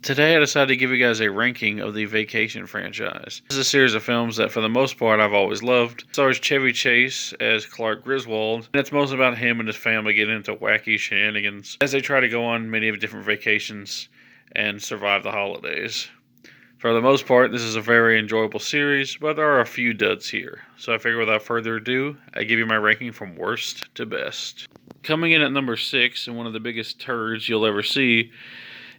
Today I decided to give you guys a ranking of the Vacation franchise. This is a series of films that for the most part I've always loved. It stars Chevy Chase as Clark Griswold, and it's mostly about him and his family getting into wacky shenanigans as they try to go on many different vacations and survive the holidays. For the most part, this is a very enjoyable series, but there are a few duds here. So I figure without further ado, I give you my ranking from worst to best. Coming in at number 6, and one of the biggest turds you'll ever see,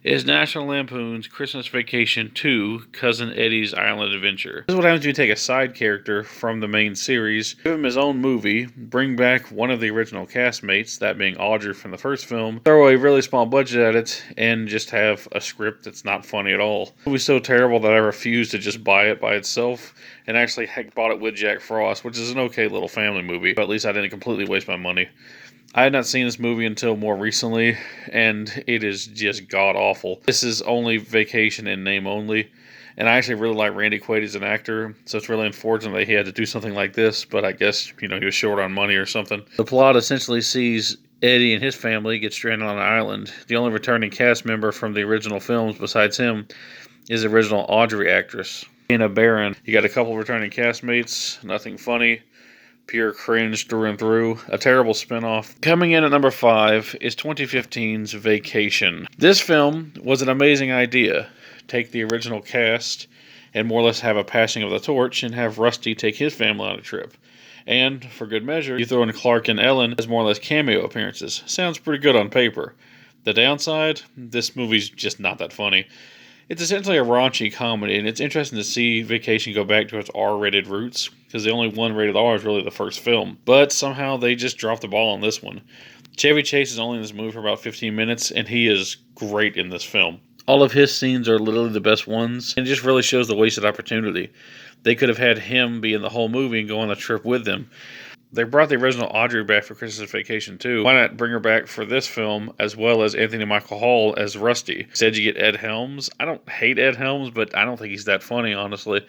is National Lampoon's Christmas Vacation 2, Cousin Eddie's Island Adventure. This is what happens when you take a side character from the main series, give him his own movie, bring back one of the original castmates, that being Audrey from the first film, throw a really small budget at it, and just have a script that's not funny at all. The movie's so terrible that I refused to just buy it by itself, and actually bought it with Jack Frost, which is an okay little family movie, but at least I didn't completely waste my money. I had not seen this movie until more recently, and it is just god-awful. This is only Vacation in name only, and I actually really like Randy Quaid as an actor, so it's really unfortunate that he had to do something like this, but I guess, he was short on money or something. The plot essentially sees Eddie and his family get stranded on an island. The only returning cast member from the original films besides him is the original Audrey actress, Dana Barron. You got a couple returning castmates, nothing funny. Pure cringe through and through. A terrible spinoff. Coming in at number 5 is 2015's Vacation. This film was an amazing idea. Take the original cast and more or less have a passing of the torch and have Rusty take his family on a trip. And, for good measure, you throw in Clark and Ellen as more or less cameo appearances. Sounds pretty good on paper. The downside? This movie's just not that funny. It's essentially a raunchy comedy, and it's interesting to see Vacation go back to its R-rated roots, because the only one rated R is really the first film. But somehow they just dropped the ball on this one. Chevy Chase is only in this movie for about 15 minutes, and he is great in this film. All of his scenes are literally the best ones, and it just really shows the wasted opportunity. They could have had him be in the whole movie and go on the trip with them. They brought the original Audrey back for Christmas Vacation too. Why not bring her back for this film, as well as Anthony Michael Hall as Rusty? Said you get Ed Helms. I don't hate Ed Helms, but I don't think he's that funny, honestly.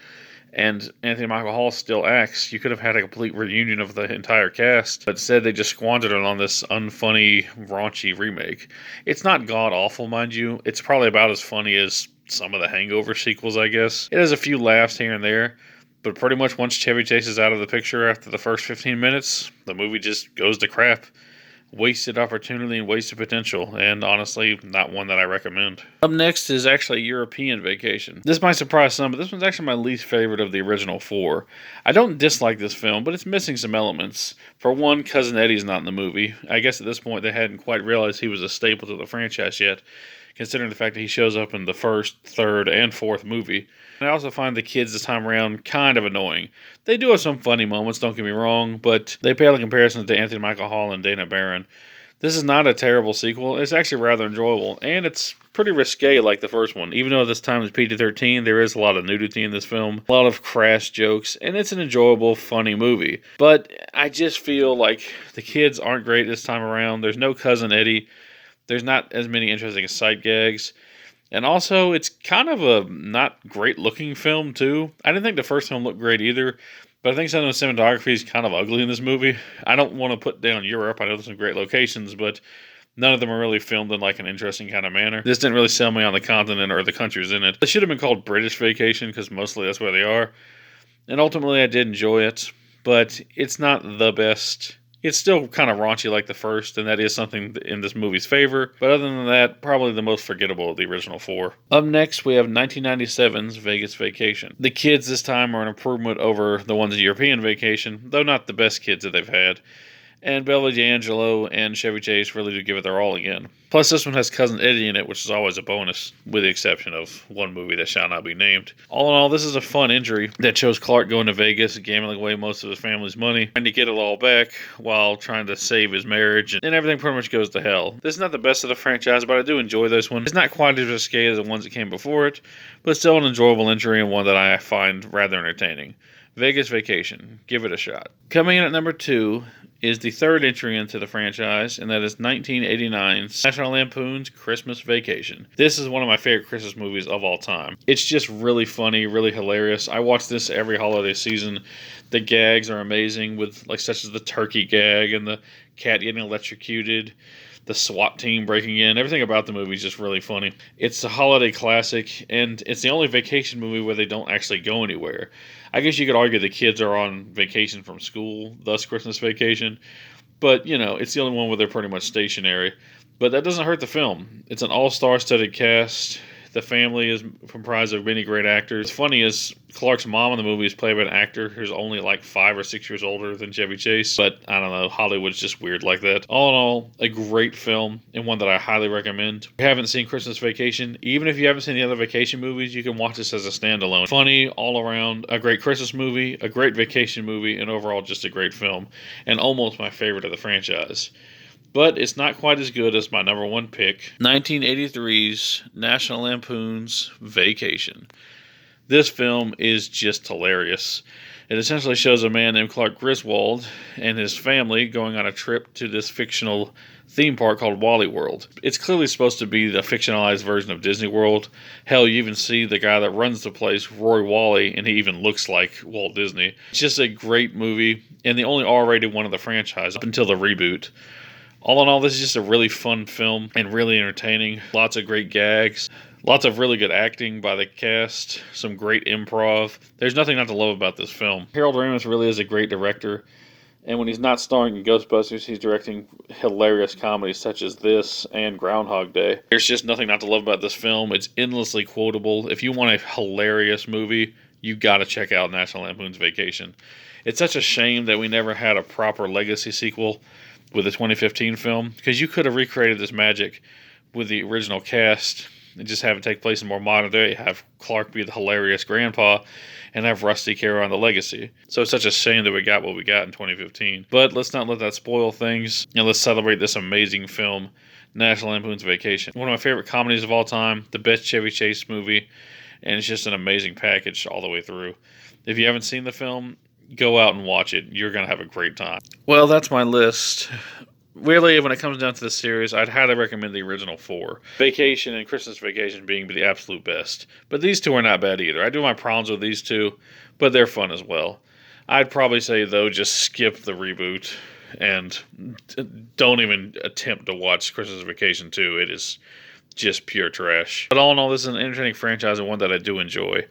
And Anthony Michael Hall still acts. You could have had a complete reunion of the entire cast, but instead they just squandered it on this unfunny, raunchy remake. It's not god-awful, mind you. It's probably about as funny as some of the Hangover sequels, I guess. It has a few laughs here and there, but pretty much once Chevy Chase is out of the picture after the first 15 minutes, the movie just goes to crap. Wasted opportunity and wasted potential, and honestly, not one that I recommend. Up next is actually European Vacation. This might surprise some, but this one's actually my least favorite of the original 4. I don't dislike this film, but it's missing some elements. For one, Cousin Eddie's not in the movie. I guess at this point they hadn't quite realized he was a staple to the franchise yet, considering the fact that he shows up in the first, third, and fourth movie. I also find the kids this time around kind of annoying. They do have some funny moments, don't get me wrong, but they pale in comparison to Anthony Michael Hall and Dana Barron. This is not a terrible sequel. It's actually rather enjoyable, and it's pretty risque like the first one. Even though this time is PG-13, there is a lot of nudity in this film, a lot of crass jokes, and it's an enjoyable, funny movie. But I just feel like the kids aren't great this time around. There's no Cousin Eddie. There's not as many interesting sight gags. And also, it's kind of a not great looking film, too. I didn't think the first film looked great either, but I think some of the cinematography is kind of ugly in this movie. I don't want to put down Europe. I know there's some great locations, but none of them are really filmed in like an interesting kind of manner. This didn't really sell me on the continent or the countries in it. It should have been called British Vacation, because mostly that's where they are. And ultimately, I did enjoy it, but it's not the best. It's still kind of raunchy like the first, and that is something in this movie's favor. But other than that, probably the most forgettable of the original 4. Up next, we have 1997's Vegas Vacation. The kids this time are an improvement over the ones in European Vacation, though not the best kids that they've had. And Bella D'Angelo and Chevy Chase really do give it their all again. Plus, this one has Cousin Eddie in it, which is always a bonus, with the exception of one movie that shall not be named. All in all, this is a fun entry that shows Clark going to Vegas, gambling away most of his family's money, trying to get it all back while trying to save his marriage, and everything pretty much goes to hell. This is not the best of the franchise, but I do enjoy this one. It's not quite as risque as the ones that came before it, but still an enjoyable entry and one that I find rather entertaining. Vegas Vacation. Give it a shot. Coming in at number 2 is the third entry into the franchise, and that is 1989's National Lampoon's Christmas Vacation. This is one of my favorite Christmas movies of all time. It's just really funny, really hilarious. I watch this every holiday season. The gags are amazing, with such as the turkey gag and the cat getting electrocuted. the SWAT team breaking in. Everything about the movie is just really funny. It's a holiday classic, and it's the only vacation movie where they don't actually go anywhere. I guess you could argue the kids are on vacation from school, thus Christmas Vacation. But, it's the only one where they're pretty much stationary. But that doesn't hurt the film. It's an all-star studded cast. The family is comprised of many great actors. What's funny is Clark's mom in the movie is played by an actor who's only like 5 or 6 years older than Chevy Chase. But I don't know, Hollywood's just weird like that. All in all, a great film and one that I highly recommend. If you haven't seen Christmas Vacation, even if you haven't seen the other vacation movies, you can watch this as a standalone. Funny, all around, a great Christmas movie, a great vacation movie, and overall just a great film. And almost my favorite of the franchise. But it's not quite as good as my number one pick, 1983's National Lampoon's Vacation. This film is just hilarious. It essentially shows a man named Clark Griswold and his family going on a trip to this fictional theme park called Wally World. It's clearly supposed to be the fictionalized version of Disney World. Hell, you even see the guy that runs the place, Roy Wally, and he even looks like Walt Disney. It's just a great movie, and the only R-rated one of the franchise up until the reboot. All in all, this is just a really fun film and really entertaining. Lots of great gags. Lots of really good acting by the cast. Some great improv. There's nothing not to love about this film. Harold Ramis really is a great director. And when he's not starring in Ghostbusters, he's directing hilarious comedies such as this and Groundhog Day. There's just nothing not to love about this film. It's endlessly quotable. If you want a hilarious movie, you gotta check out National Lampoon's Vacation. It's such a shame that we never had a proper legacy sequel with the 2015 film, because you could have recreated this magic with the original cast and just have it take place in more modern day, have Clark be the hilarious grandpa, and have Rusty carry on the legacy. So it's such a shame that we got what we got in 2015. But let's not let that spoil things, and let's celebrate this amazing film, National Lampoon's Vacation. One of my favorite comedies of all time, the best Chevy Chase movie, and it's just an amazing package all the way through. If you haven't seen the film, go out and watch it. You're going to have a great time. Well, that's my list. Really, when it comes down to the series, I'd highly recommend the original 4. Vacation and Christmas Vacation being the absolute best. But these two are not bad either. I do have my problems with these two, but they're fun as well. I'd probably say, though, just skip the reboot and don't even attempt to watch Christmas Vacation 2. It is just pure trash. But all in all, this is an entertaining franchise and one that I do enjoy.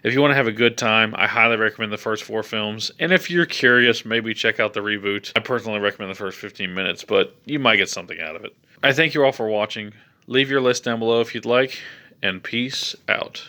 If you want to have a good time, I highly recommend the first 4 films. And if you're curious, maybe check out the reboot. I personally recommend the first 15 minutes, but you might get something out of it. I thank you all for watching. Leave your list down below if you'd like, and peace out.